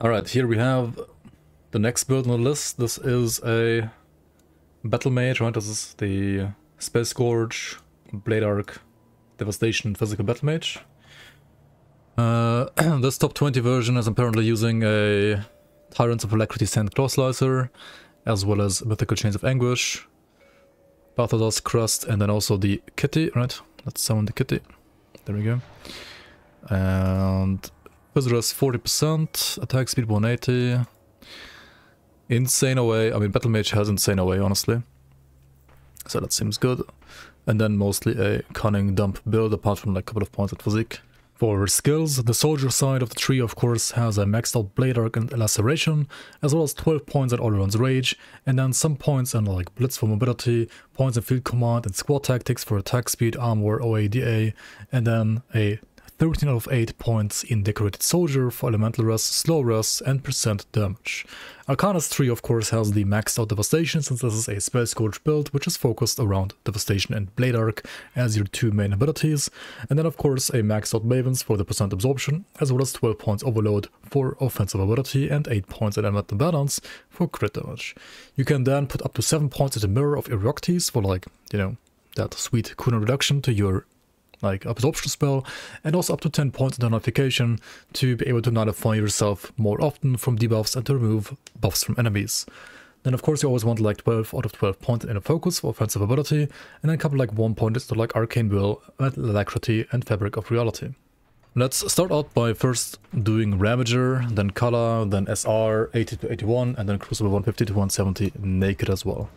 Alright, here we have the next build on the list. This is a Battlemage, right? This is the Spellscourge Battlemage Devastation Physical Battlemage. This top 20 version is apparently using a Tyrants of Alacrity Sand Claw Slicer, as well as Mythical Chains of Anguish, Balthazar's Crust, and then also the Kitty, right? Let's summon the Kitty. There we go. And Viscerous 40%, attack speed 180. Insane away. I mean, Battlemage has insane away, honestly. So that seems good. And then mostly a cunning dump build, apart from like a couple of points at physique. For skills, the soldier side of the tree, of course, has a maxed out Blade Arc and Laceration, as well as 12 points at all-around rage, and then some points in like Blitz for mobility, points in field command and squad tactics for attack speed, armor, OADA, and then a 13 out of 8 points in Decorated Soldier for elemental rest, slow rest, and percent damage. Arcana's tree, of course, has the maxed out Devastation, since this is a Spellscourge build which is focused around Devastation and Blade Arc as your two main abilities, and then of course a maxed out Mavens for the percent absorption, as well as 12 points Overload for offensive ability and 8 points in elemental balance for crit damage. You can then put up to 7 points at the Mirror of Eroctes for, like, you know, that sweet cooldown reduction to your like absorption spell, and also up to 10 points in nullification to be able to nullify yourself more often from debuffs and to remove buffs from enemies. Then of course you always want like 12 out of 12 points in a focus for offensive ability, and then a couple like 1 pointers to like Arcane Will, Alacrity, and Fabric of Reality. Let's start out by first doing Ravager, then Kala, then SR 80 to 81, and then Crucible 150 to 170 naked as well.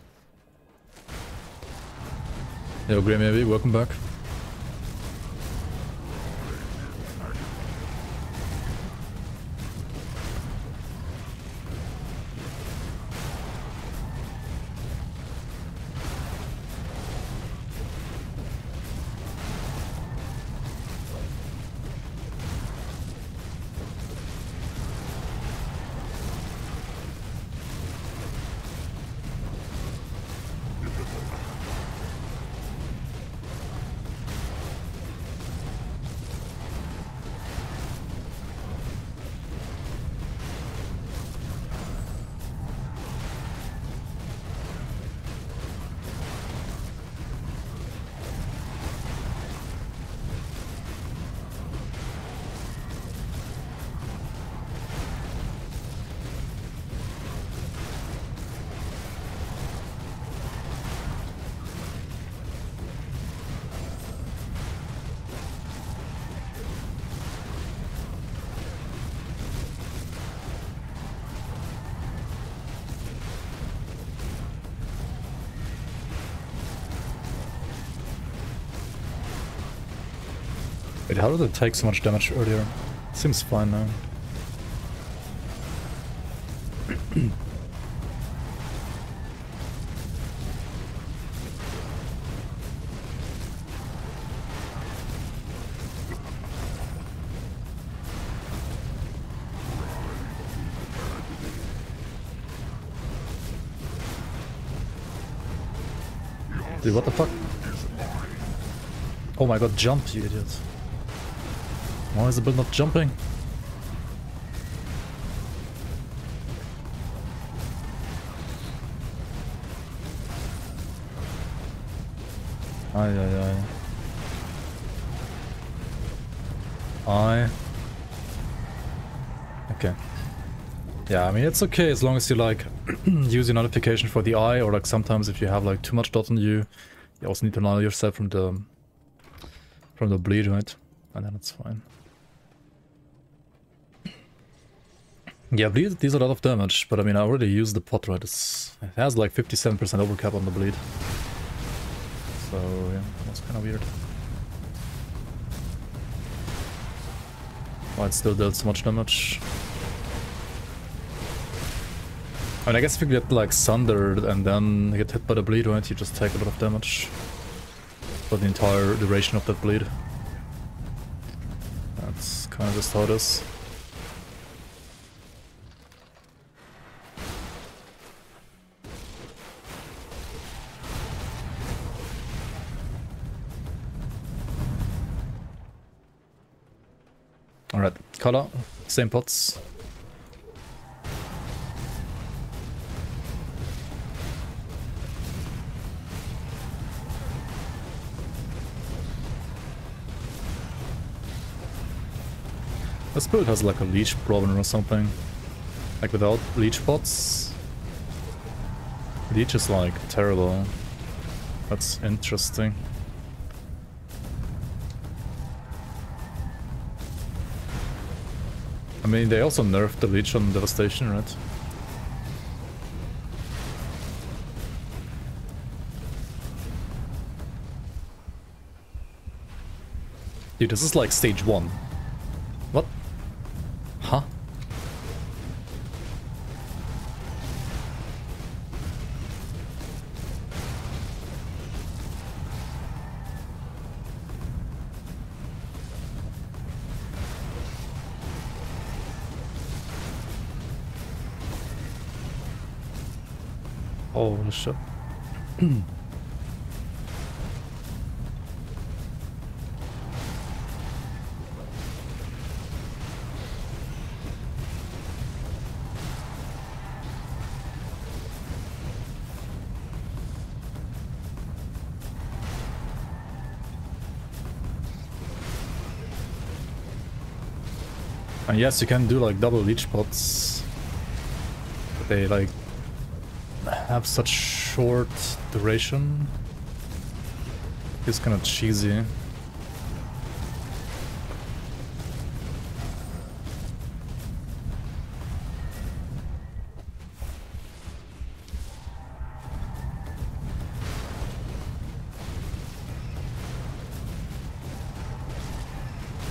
Yo, Grey Maybe, welcome back. Wait, how did it take so much damage earlier? Seems fine now. Dude, what the fuck? Oh my god, jump, you idiot. Why is the build not jumping? Okay. Yeah, I mean, it's okay as long as you like use your notification for the eye, or like sometimes if you have like too much dot on you, you also need to null yourself from the bleed, right? And then it's fine. Yeah, bleed deals a lot of damage, but I mean, I already used the pot, right? It has like 57% overcap on the bleed. So, yeah, that's kind of weird. Why it still dealt so much damage. I mean, I guess if you get like sundered and then get hit by the bleed, right, you just take a lot of damage for the entire duration of that bleed. That's kind of just how it is. Alright, color, same pots. This build has like a leech problem or something. Like without leech pots. Leech is like terrible. That's interesting. I mean, they also nerfed the leech on Devastation, right? Dude, this is like stage 1. What? Huh? Oh shit. And yes, you can do like double leech pots. But they like have such short duration. It's kind of cheesy.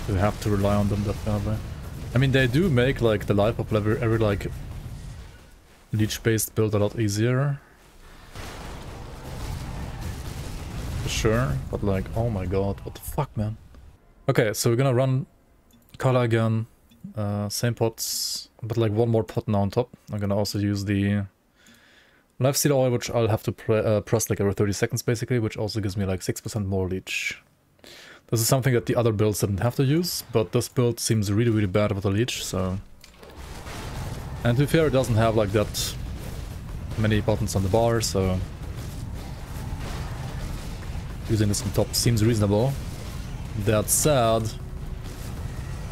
You have to rely on them that badly. I mean, they do make like the life of every like leech-based build a lot easier. For sure, but like, oh my god, what the fuck, man. Okay, so we're gonna run Kala again, same pots, but like one more pot now on top. I'm gonna also use the Lifesteal Oil, which I'll have to press like every 30 seconds basically, which also gives me like 6% more leech. This is something that the other builds didn't have to use, but this build seems really, really bad with the leech, so... And to be fair, it doesn't have like that many buttons on the bar, so... Using this on top seems reasonable. That said,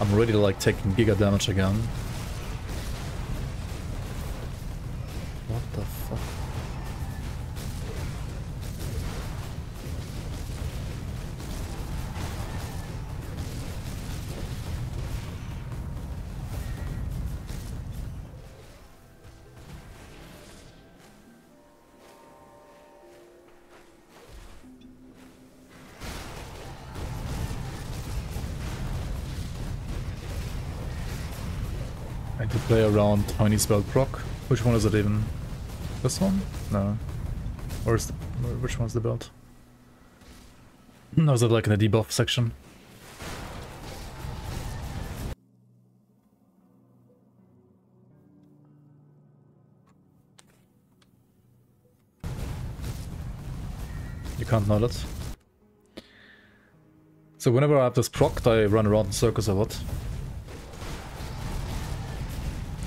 I'm ready to like taking giga damage again. What the fuck? I could play around tiny spell proc. Which one is it even? This one? No. Where's the, which one's the build? No, is it like in the debuff section? You can't know that. So whenever I have this proc, I run around in circles or what?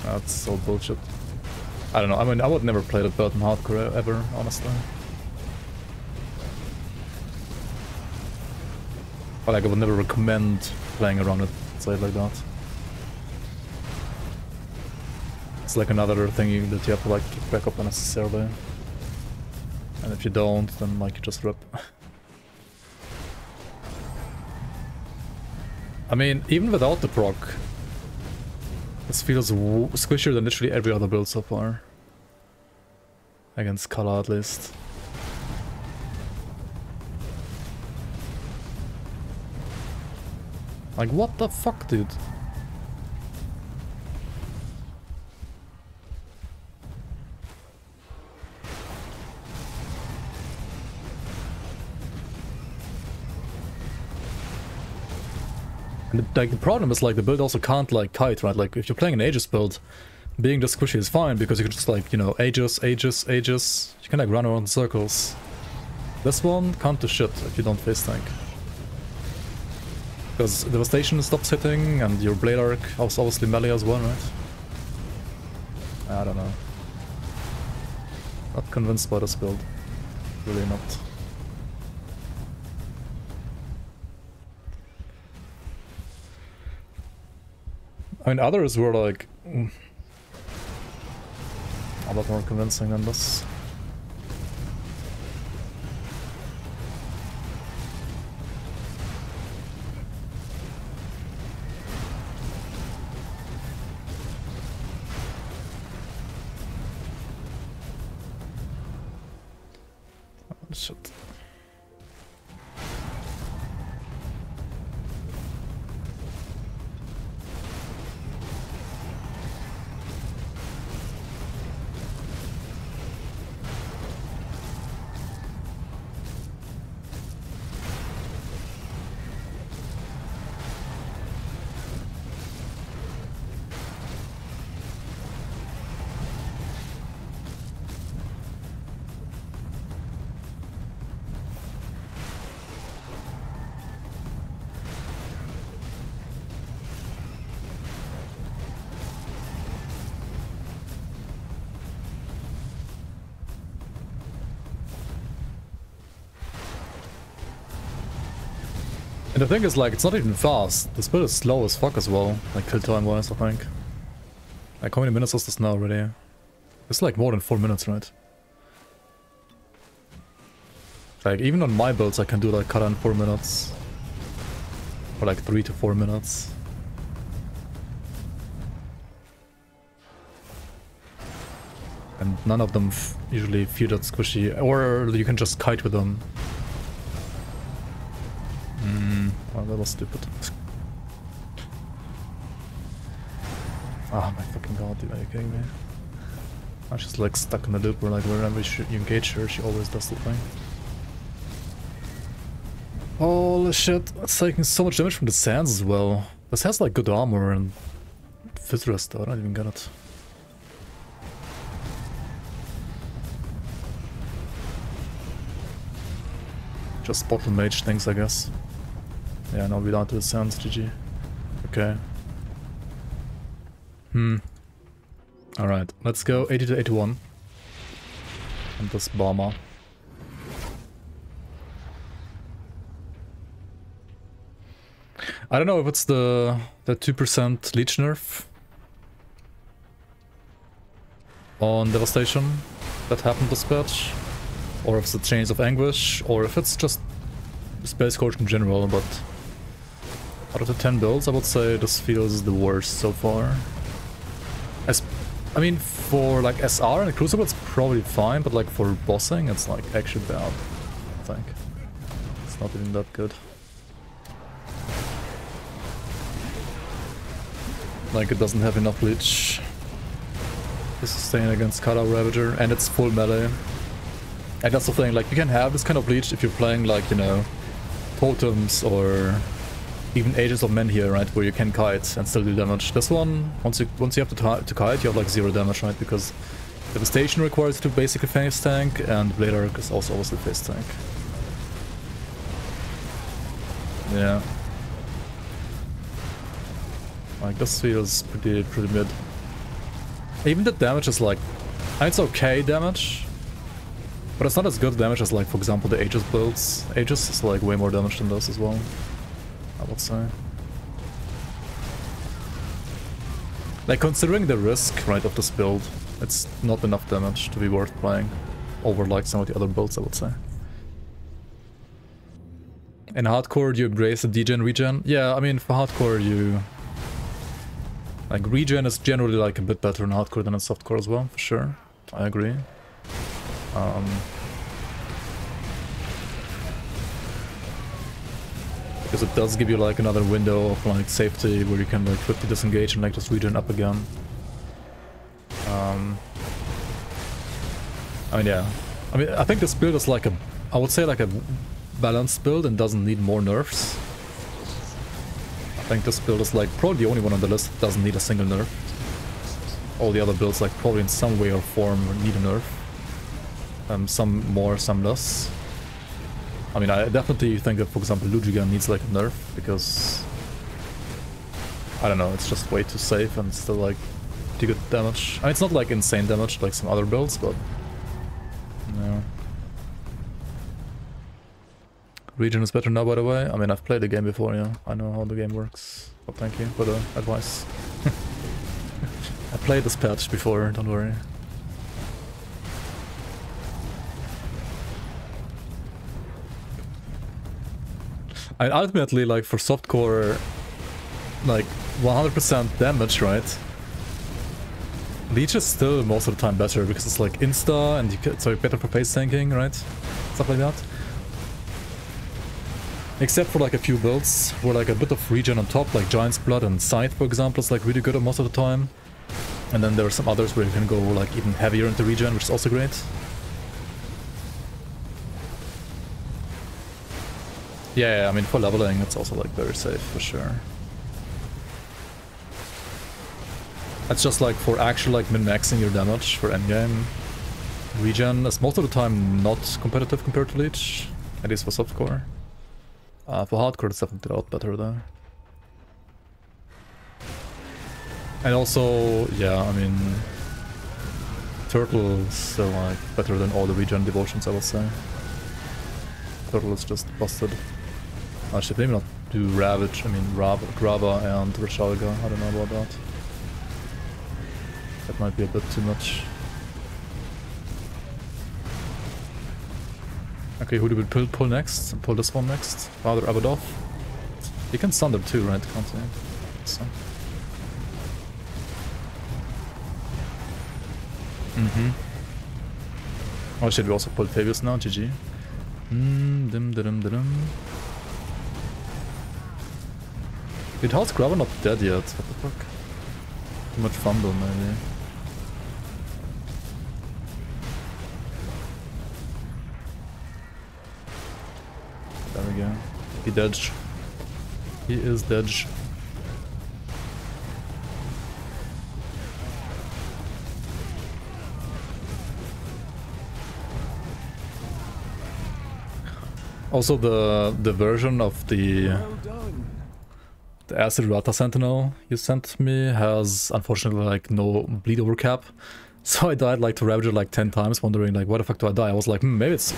That's so bullshit. I don't know, I mean, I would never play that build in hardcore ever, honestly. But like, I would never recommend playing around with, say it like that. It's like another thing that you have to like kick back up unnecessarily. And if you don't, then like you just rip. I mean, even without the proc, this feels squishier than literally every other build so far. Against Kala at least. Like what the fuck, dude? And like the problem is like the build also can't like kite, right? Like if you're playing an Aegis build, being this squishy is fine because you can just like, you know, Aegis. You can like run around in circles. This one can't do shit if you don't face tank. Because Devastation stops hitting and your Blade Arc also obviously melee as well, right? I don't know. Not convinced by this build. Really not. I mean, others were like a lot more convincing than this. Oh, shit. And the thing is, like, it's not even fast. The spell is slow as fuck as well, like kill time wise, I think. Like, how many minutes is this now already? It's like more than 4 minutes, right? Like, even on my builds I can do like cut in 4 minutes. Or like 3 to 4 minutes. And none of them usually feel that squishy, or you can just kite with them. Well, that was stupid. Oh my fucking god, dude, are you kidding me? I'm just like stuck in the loop where like whenever you engage her, she always does the thing. Holy shit, it's taking so much damage from the sands as well. This has like good armor and Fizz though, I don't even get it. Just Battlemage things, I guess. Yeah, now we're down to the sands, GG. Okay. Alright, let's go 80 to 81. And this bomber. I don't know if it's the 2% leech nerf on Devastation that happened this patch, or if it's the Chains of Anguish, or if it's just Spellscourge in general, but out of the 10 builds I would say this feels the worst so far. I mean, for like SR and Crucible it's probably fine, but like for bossing it's like actually bad, I think. It's not even that good. Like, it doesn't have enough leech to sustain against Ravager, and it's full melee. And that's the thing, like, you can have this kind of leech if you're playing, like, you know, totems or even Ages of Men here, right, where you can kite and still do damage. This one, once you have to kite, you have like 0 damage, right, because Devastation requires you to basically face tank, and Blade Arc is also obviously face tank. Yeah. Like, this feels pretty mid. Even the damage is like, it's okay damage, but it's not as good damage as like, for example, the Aegis builds. Aegis is like way more damage than this as well, I would say. Like, considering the risk, right, of this build, it's not enough damage to be worth playing over like some of the other builds, I would say. In hardcore, do you embrace the degen regen? Yeah, I mean, for hardcore, you... Like, regen is generally like a bit better in hardcore than in softcore as well, for sure. I agree. Because it does give you like another window of like safety where you can like quickly disengage and like just regen up again. I mean, yeah. I mean, I think this build is like a... I would say like a balanced build and doesn't need more nerfs. I think this build is like probably the only one on the list that doesn't need a single nerf. All the other builds like probably in some way or form need a nerf. Some more, some less. I mean, I definitely think that, for example, Lujigan needs like a nerf, because... I don't know, it's just way too safe and still like pretty good damage. I mean, it's not like insane damage like some other builds, but... No. Regen is better now, by the way. I mean, I've played the game before, yeah. I know how the game works. But thank you for the advice. played this patch before, don't worry. And ultimately, like, for softcore, like, 100% damage, right? Leech is still most of the time better, because it's like insta, and it's like better for face tanking, right? Stuff like that. Except for like a few builds, where like a bit of regen on top, like Giant's Blood and Scythe, for example, is like really good most of the time. And then there are some others where you can go like even heavier into regen, which is also great. Yeah, I mean, for leveling, it's also like very safe for sure. It's just like for actual like min-maxing your damage for endgame, regen is most of the time not competitive compared to Leech, at least for softcore. For hardcore, it's definitely a lot better though. And also, yeah, I mean, Turtle is still like better than all the regen devotions, I would say. Turtle is just busted. Actually, maybe not do Ravage, I mean Grava and Rashalga, I don't know about that. That might be a bit too much. Okay, who do we pull next? Pull this one next. Father Abadoth. You can Sunder too, right? Can't you? So. Oh shit, we also pulled Fabius now, GG. Dude, how's Grava not dead yet? What the fuck? Too much fumble, maybe. There we go. He dead. He is dead. Also, the version of the Acid Rata Sentinel you sent me has unfortunately like no bleed over cap. So I died like to Ravager like 10 times, wondering like why the fuck do I die? I was like, maybe it's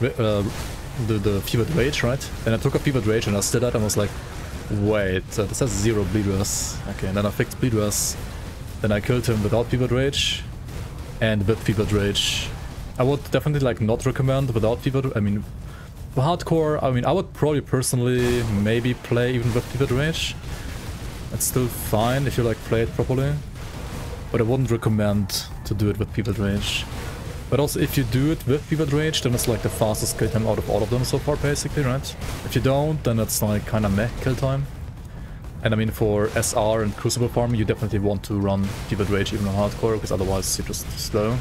the Fevered Rage, right? And I took a Fevered Rage and I still died and I was like, wait, this has 0 bleed res. Okay, and then I fixed bleed res. Then I killed him without Fevered Rage and with Fevered Rage. I would definitely like not recommend without Fevered. I mean, for hardcore, I mean, I would probably personally maybe play even with Fevered Rage. It's still fine if you like play it properly. But I wouldn't recommend to do it with Fevered Rage. But also if you do it with Fevered Rage, then it's like the fastest kill time out of all of them so far basically, right? If you don't, then it's like kinda meh kill time. And I mean for SR and Crucible farming, you definitely want to run Fevered Rage even on hardcore, because otherwise you're just slow.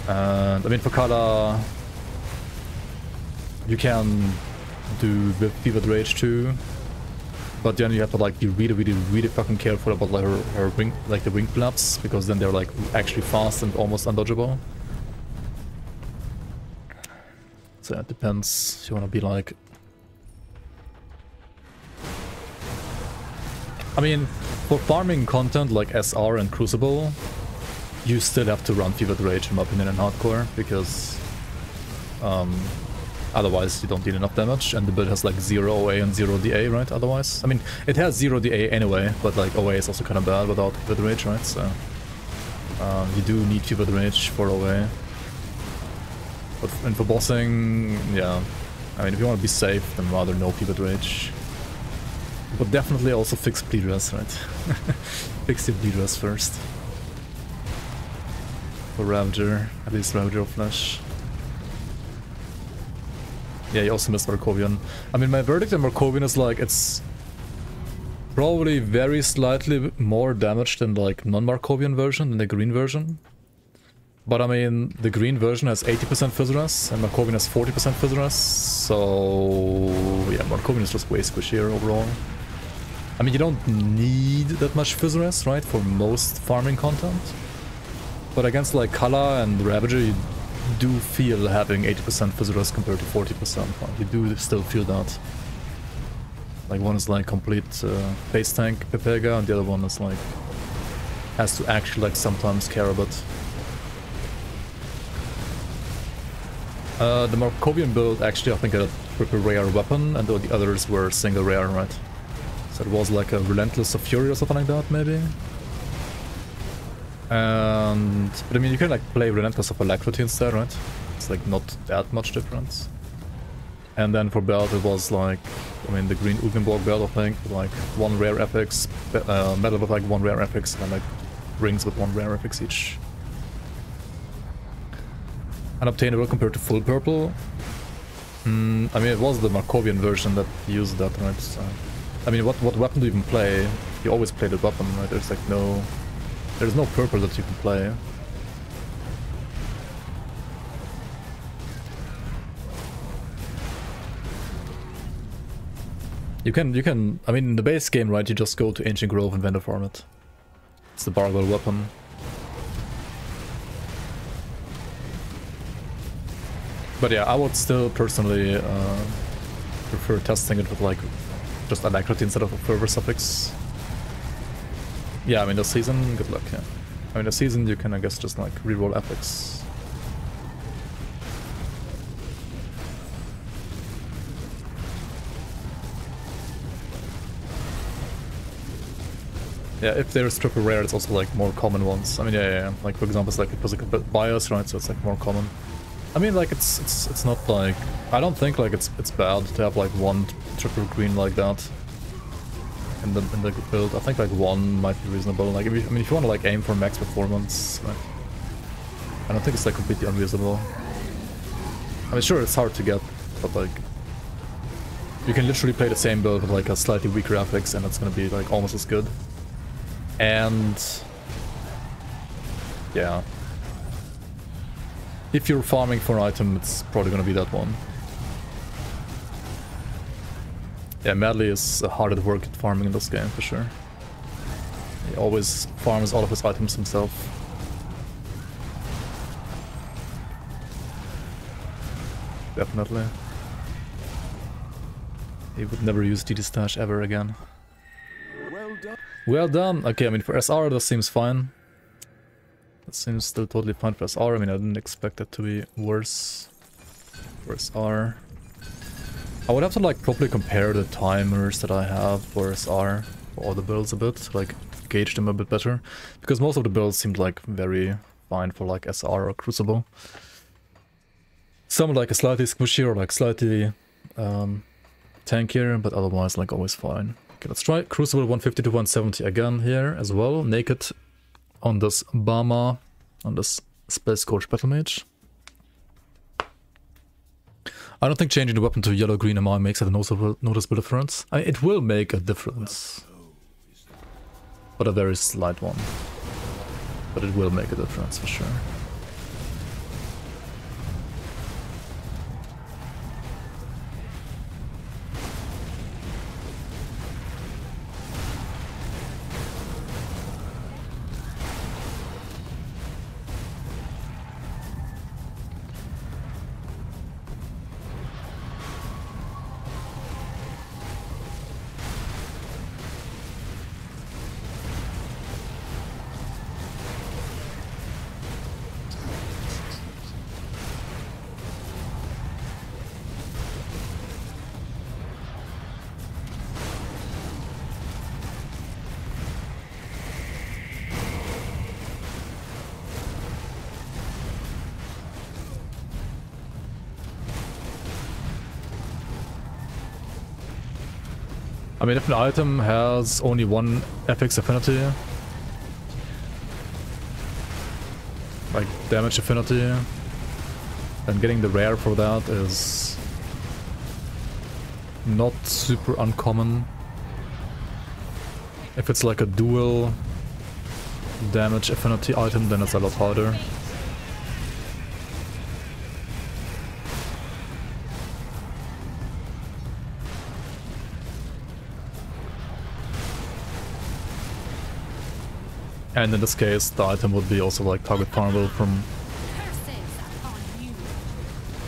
And I mean for Kala, you can do with Fevered Rage too, but then you have to like be really fucking careful about like her wing, like the wing flaps, because then they're like actually fast and almost undodgeable. So it depends if you want to be like... I mean, for farming content like SR and Crucible, you still have to run Fevered Rage in my opinion in hardcore, because otherwise you don't deal enough damage, and the build has like 0 OA and 0 DA, right? Otherwise, I mean, it has 0 DA anyway, but like OA is also kind of bad without Fevered Rage, right? So you do need Fevered Rage for OA. But and for bossing, yeah, I mean, if you want to be safe, then rather no Fevered Rage. But definitely also fix bleed res, right? Fix your bleed res first. For Ravager, at least Ravager of Flesh. Yeah, you also missed Markovian. I mean, my verdict on Markovian is like, it's probably very slightly more damage than like non-Markovian version, than the green version. But I mean, the green version has 80% Fizz and Markovian has 40% Fizz, so yeah, Markovian is just way squishier overall. I mean, you don't need that much Fizz, right, for most farming content. But against like Kala and Ravager, you do feel having 80% Fizz compared to 40%. You do still feel that. Like one is like complete face tank Pepega, and the other one is like has to actually like sometimes care a bit. The Markovian build actually I think had a triple rare weapon, and the others were single rare, right? So it was like a Relentless of Fury or something like that, maybe. And but I mean, you can like play Relentless of Alacrity instead, right? It's like not that much difference. And then for belt it was like, I mean, the green Ugenborg belt, I think, with like 1 rare FX, metal with like 1 rare FX, and then like rings with 1 rare FX each. Unobtainable compared to full purple. I mean, it was the Markovian version that used that, right? So, I mean, what weapon do you even play? You always play the weapon, right? There's like there's no purple that you can play. You can, I mean, in the base game, right, you just go to Ancient Grove and vendor farm it. It's the Barwell weapon. But yeah, I would still personally prefer testing it with like just Alacrity instead of a fervor suffix. Yeah, I mean, the season, good luck, yeah. I mean, the season you can, I guess, just like reroll epics. Yeah, if there's triple rare, it's also like more common ones. I mean, yeah. Like, for example, it's like a physical bias, right? So it's like more common. I mean, like, it's not like, I don't think like it's bad to have like 1 triple green like that in the build. I think like 1 might be reasonable. Like, if you want to like aim for max performance, like, I don't think it's like completely unreasonable. I mean, sure, it's hard to get, but like, you can literally play the same build with like a slightly weaker graphics, and it's gonna be like almost as good. And yeah, if you're farming for an item, it's probably gonna be that one. Yeah, Madley is hard at work at farming in this game, for sure. He always farms all of his items himself. Definitely. He would never use DD Stash ever again. Well done. Well done! Okay, I mean, for SR, that seems fine. That seems still totally fine for SR. I mean, I didn't expect it to be worse for SR. I would have to like properly compare the timers that I have for SR for all the builds a bit, to like gauge them a bit better, because most of the builds seemed like very fine for like SR or Crucible. Some like a slightly squishy or like slightly tankier, but otherwise like always fine. Okay, let's try Crucible 150 to 170 again here as well, naked on this Bama, on this Spellscourge Battlemage. I don't think changing the weapon to yellow-green MI makes a noticeable difference. It will make a difference, but a very slight one. But it will make a difference for sure. I mean, if an item has only 1 FX affinity, like damage affinity, then getting the rare for that is not super uncommon. If it's like a dual damage affinity item, then it's a lot harder. And in this case, the item would be also like target farmable from...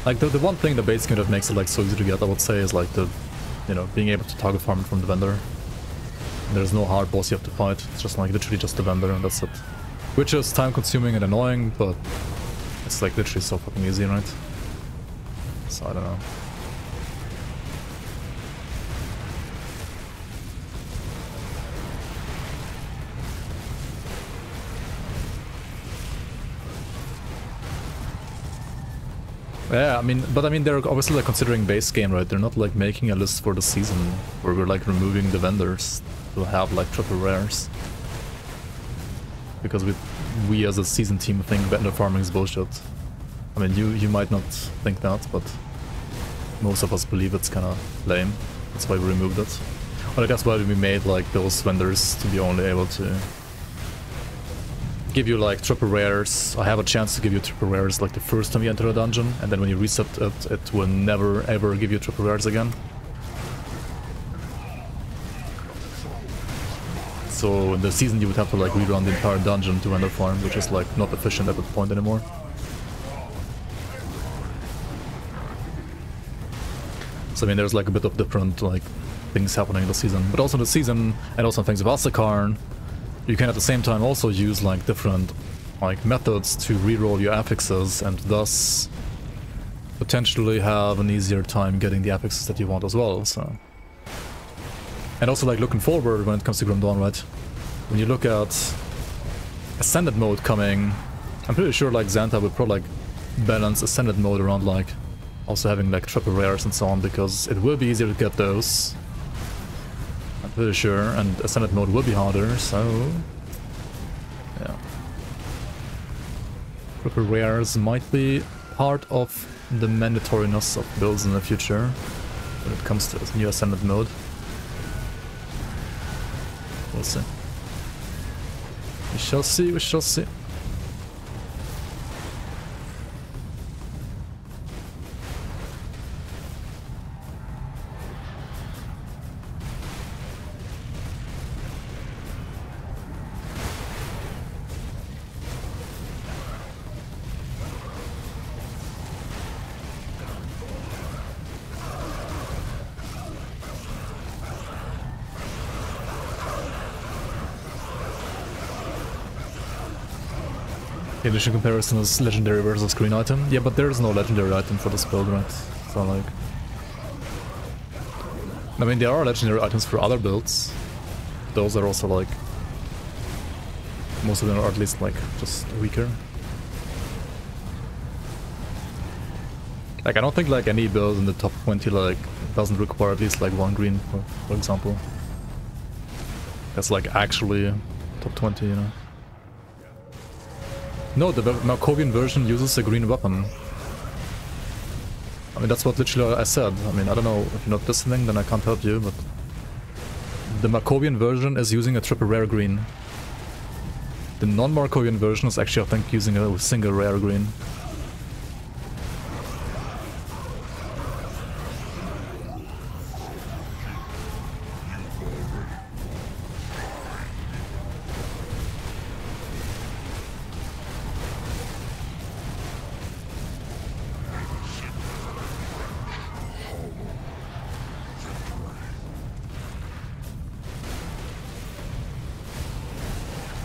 Like the one thing the base game that makes it like so easy to get, I would say, is like the, you know, being able to target farm it from the vendor. There's no hard boss you have to fight, it's just like literally just the vendor and that's it. Which is time consuming and annoying, but it's like literally so fucking easy, right? So I don't know. Yeah, I mean, but I mean, they're obviously like considering base game, right? They're not like making a list for the season where we're like removing the vendors to have like triple rares. Because we as a season team think vendor farming is bullshit. I mean, you might not think that, but most of us believe it's kind of lame. That's why we removed it. Or that's why we made like those vendors to be only able to give you like triple rares. I have a chance to give you triple rares like the first time you enter a dungeon, and then when you reset it, it will never ever give you triple rares again. So in the season you would have to like rerun the entire dungeon to vendor farm, which is like not efficient at that point anymore. So I mean, there's like a bit of different like things happening in the season, but also in the season, and also things of Asakarn, you can at the same time also use like different like methods to reroll your affixes, and thus potentially have an easier time getting the affixes that you want as well. So, and also like looking forward when it comes to Grim Dawn, right? When you look at Ascended mode coming, I'm pretty sure like Xanta would probably like balance Ascended mode around like also having like triple rares and so on, because it will be easier to get those. I'm pretty sure, and Ascended mode will be harder, so yeah. Triple rares might be part of the mandatoriness of builds in the future when it comes to this new Ascended mode. We'll see. We shall see, we shall see. The edition comparison is legendary versus green item. Yeah, but there is no legendary item for this build, right? So like, I mean, there are legendary items for other builds. Those are also like, most of them are at least like just weaker. Like, I don't think like any build in the top 20 like doesn't require at least like one green, for example. That's like actually top 20, you know. No, the Markovian version uses a green weapon. I mean, that's what literally I said. I mean, I don't know if you're not listening, then I can't help you, but the Markovian version is using a triple rare green. The non-Markovian version is actually, I think, using a single rare green.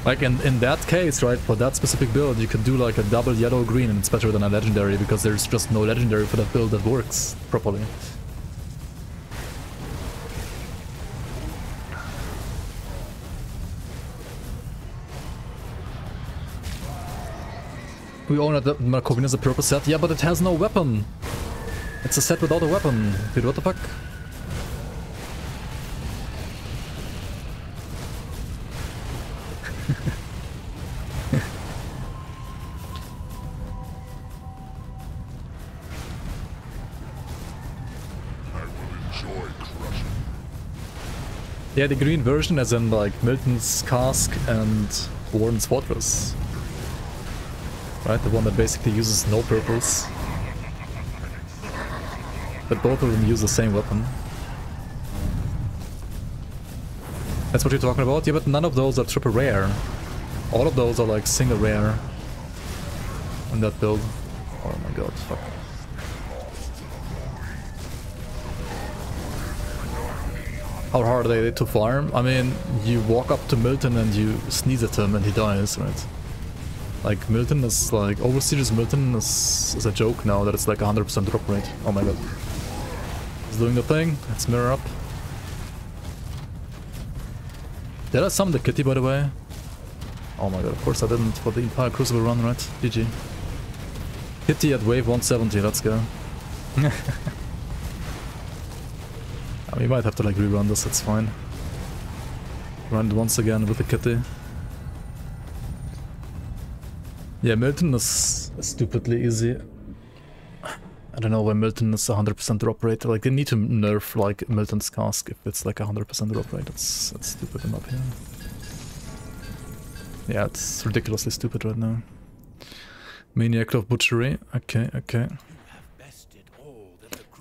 Like in that case, right, for that specific build, you could do like a double yellow green and it's better than a legendary because there's just no legendary for that build that works properly. We own that Markovian is a purple set, yeah, but it has no weapon. It's a set without a weapon. Dude, what the fuck? Yeah, the green version as in like Milton's Cask and Warden's Fortress. Right, the one that basically uses no purples. But both of them use the same weapon. That's what you're talking about? Yeah, but none of those are triple rare. All of those are like single rare in that build. Oh my god, fuck. How hard are they to farm? I mean, you walk up to Milton and you sneeze at him and he dies, right? Like, Milton is like... Overseer's Milton is a joke now that it's like 100% drop rate. Oh my god. He's doing the thing. Let's mirror up. Did I summon the kitty, by the way? Oh my god, of course I didn't for the entire Crucible run, right? GG. Kitty at wave 170, let's go. We might have to like rerun this, it's fine. Run it once again with the kitty. Yeah, Milton is stupidly easy. I don't know why Milton is 100% drop rate. Like, they need to nerf like Milton's cask if it's like 100% drop rate. That's stupid in my opinion. Yeah, it's ridiculously stupid right now. Maniac of Butchery. Okay, okay.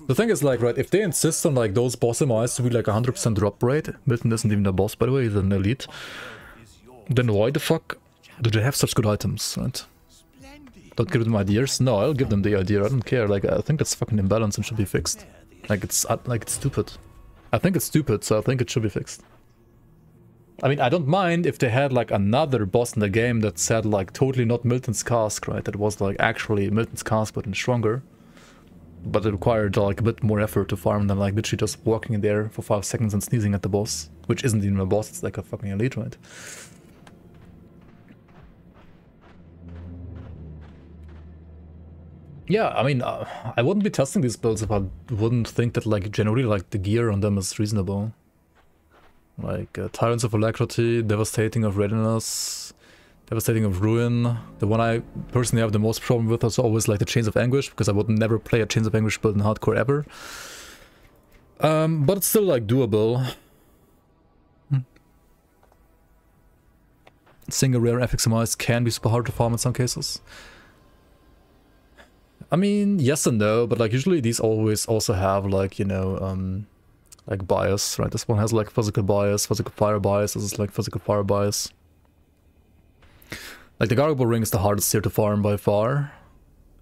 The thing is, like, right, if they insist on like those boss MIs to be like 100% drop rate, Milton isn't even a boss, by the way, he's an elite. Then why the fuck do they have such good items, right? Don't give them ideas? No, I'll give them the idea, I don't care. Like, I think it's fucking imbalanced and should be fixed. Like, it's stupid. I think it's stupid, so I think it should be fixed. I mean, I don't mind if they had like another boss in the game that said like totally not Milton's cask, right? That was like actually Milton's cask but stronger. But it required like a bit more effort to farm than like literally just walking in there for 5 seconds and sneezing at the boss. Which isn't even a boss, it's like a fucking elite, right? Yeah, I mean, I wouldn't be testing these builds if I wouldn't think that like generally like the gear on them is reasonable. Like Tyrants of Alacrity, Devastating of Readiness, Devastating of Ruin. The one I personally have the most problem with is always like the Chains of Anguish, because I would never play a Chains of Anguish build in hardcore ever. But it's still like doable. Single rare FXMIs can be super hard to farm in some cases. I mean, yes and no, but like usually these always also have like, you know, like bias, right? This one has like physical bias, physical fire bias, this is like physical fire bias. Like the Gargoyle Ring is the hardest here to farm by far.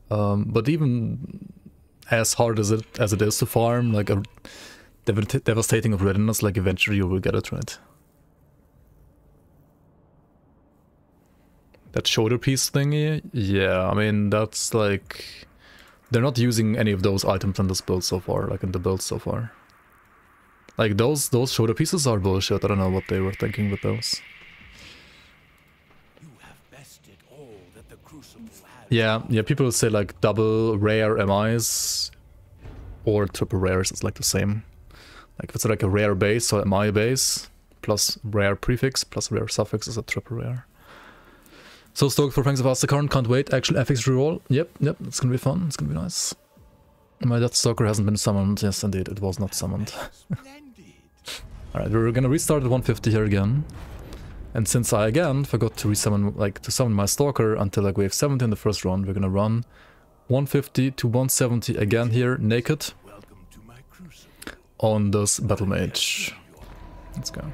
But even as hard as it is to farm, like a Devastating of Readiness, like eventually you will get it, right? That shoulder piece thingy, yeah, I mean that's like... They're not using any of those items in this build so far, like in the build so far. Like those shoulder pieces are bullshit, I don't know what they were thinking with those. You have bested all that the Crucible has. Yeah, people say like double rare MIs or triple rares, it's like the same. Like if it's like a rare base or MI base, plus rare prefix, plus rare suffix is a triple rare. So stoked for Fangs of Astakarn, can't wait. Actual FX reroll. Yep, it's gonna be fun, it's gonna be nice. My Deathstalker hasn't been summoned. Yes, indeed, it was not summoned. Alright, we're gonna restart at 150 here again. And since I again forgot to resummon, like, to summon my Stalker until like wave 70 in the first run, we're gonna run 150 to 170 again here, naked, on this Battlemage. Let's go.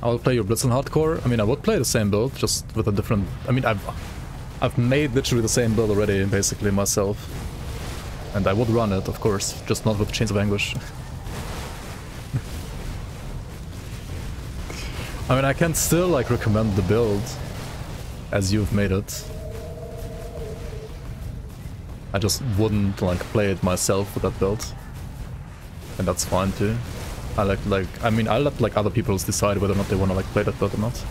I will play your Blitz on hardcore. I mean, I would play the same build, just with a different... I mean, I've made literally the same build already, basically, myself. And I would run it, of course, just not with Chains of Anguish. I mean, I can still, like, recommend the build as you've made it. I just wouldn't, like, play it myself with that build. And that's fine, too. I mean, I'll let like other people decide whether or not they want to like play that build or not.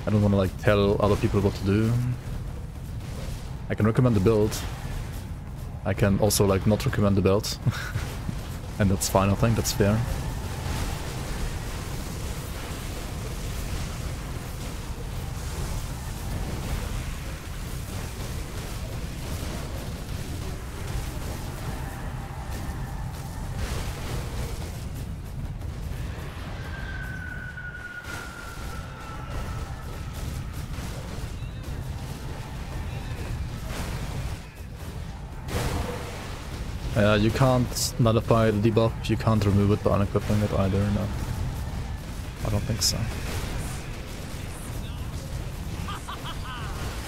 I don't want to like tell other people what to do. I can recommend the build. I can also like not recommend the build. And that's fine, I think, that's fair. You can't nullify the debuff, you can't remove it by unequipping it either, no. I don't think so.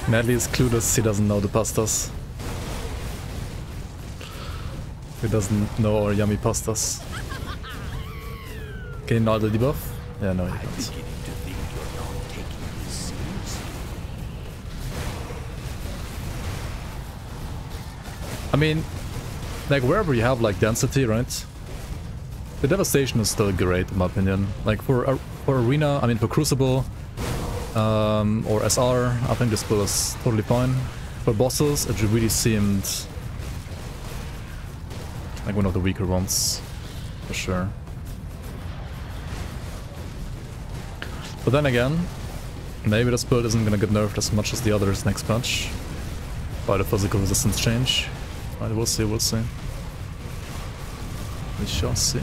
Madly is clueless, he doesn't know the pastas. He doesn't know our yummy pastas. Can you null the debuff? Yeah, no, you can't. I mean, like wherever you have like density, right? The devastation is still great in my opinion. Like for arena, I mean for Crucible or SR, I think this build is totally fine. For bosses, it really seemed like one of the weaker ones, for sure. But then again, maybe this build isn't gonna get nerfed as much as the others next patch by the physical resistance change. Right, we'll see, we'll see. We shall see.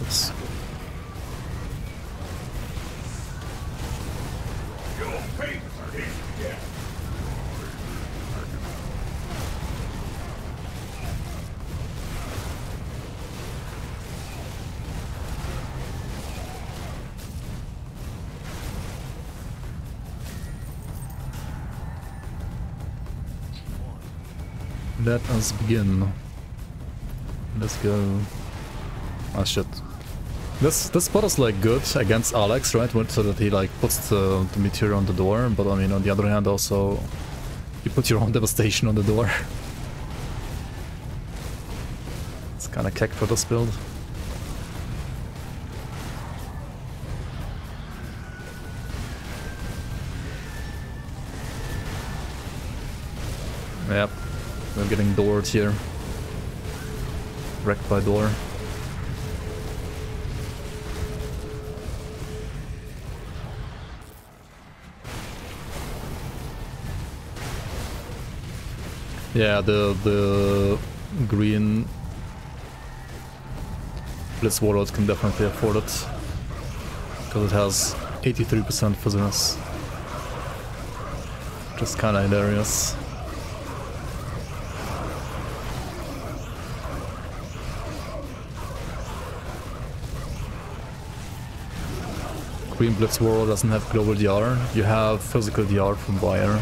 Oops. Let us begin. Let's go. Ah shit. This spot is like good against Alex, right? So that he like puts the meteor on the door, but I mean on the other hand also you put your own devastation on the door. It's kinda keck for this build. Yep. We're getting doored here. Wrecked by door. Yeah, the green Blitz Warlord can definitely afford it. Because it has 83% fizziness. Just kinda hilarious. Green Blitz Warlord doesn't have global DR. You have physical DR from Wire.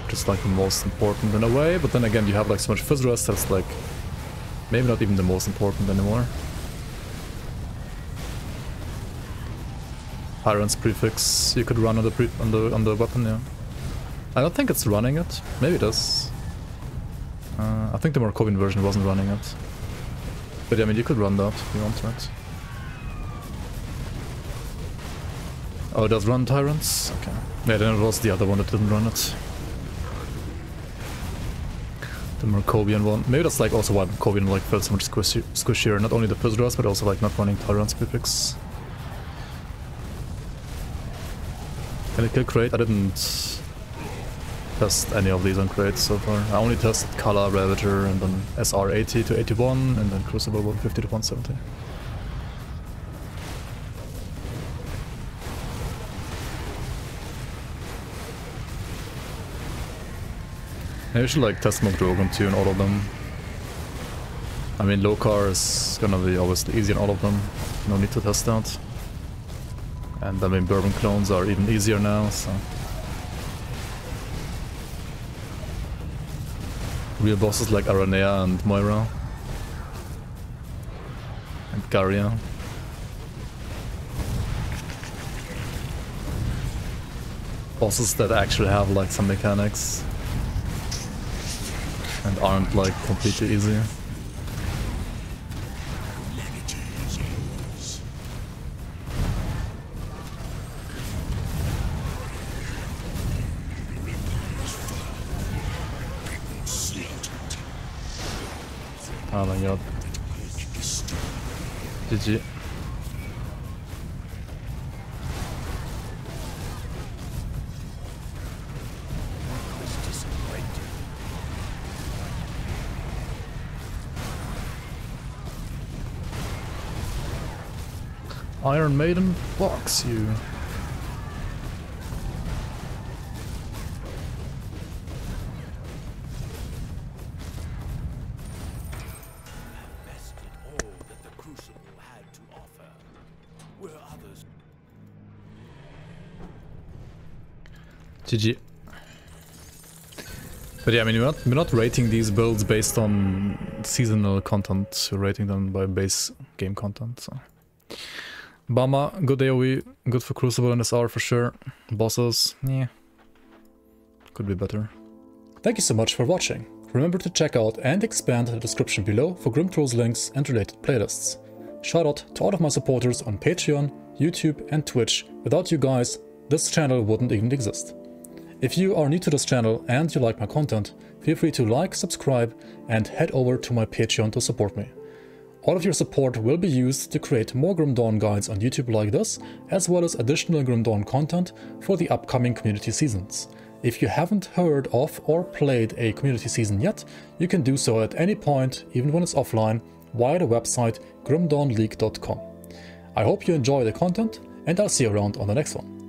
Just like the most important in a way, but then again you have like so much Fizz Rest that's like maybe not even the most important anymore. Tyrant's prefix you could run on the weapon, yeah. I don't think it's running it. Maybe it is. I think the Markovian version wasn't running it. But yeah, I mean you could run that if you want, right? Oh, it does run Tyrants? Okay. Yeah, then it was the other one that didn't run it. The Markovian one. Maybe that's like also why Markovian like felt so much squishier. Not only the Fizz Rust, but also like not running Tyrant's prefix. Can it kill crate? I didn't test any of these on crates so far. I only tested Kala, Ravager, and then SR 80 to 81, and then Crucible 150 to 170. Maybe I should like test Smoke Dragon too in all of them. I mean Lokar is gonna be obviously easy in all of them. No need to test that. And I mean Bourbon clones are even easier now, so. Real bosses like Aranea and Moira. And Garia. Bosses that actually have like some mechanics. And aren't like completely easy. Oh my god. GG. Iron Maiden blocks you. Bested all that the Crucible had to offer. Where others GG. But yeah, I mean, we're not rating these builds based on seasonal content. We're rating them by base game content. So. Bama, good AoE, good for Crucible and SR for sure. Bosses, yeah, could be better. Thank you so much for watching. Remember to check out and expand the description below for Grim Trolls links and related playlists. Shout out to all of my supporters on Patreon, YouTube and Twitch. Without you guys, this channel wouldn't even exist. If you are new to this channel and you like my content, feel free to like, subscribe and head over to my Patreon to support me. All of your support will be used to create more Grim Dawn guides on YouTube like this, as well as additional Grim Dawn content for the upcoming community seasons. If you haven't heard of or played a community season yet, you can do so at any point, even when it's offline, via the website grimdawnleague.com. I hope you enjoy the content and I'll see you around on the next one.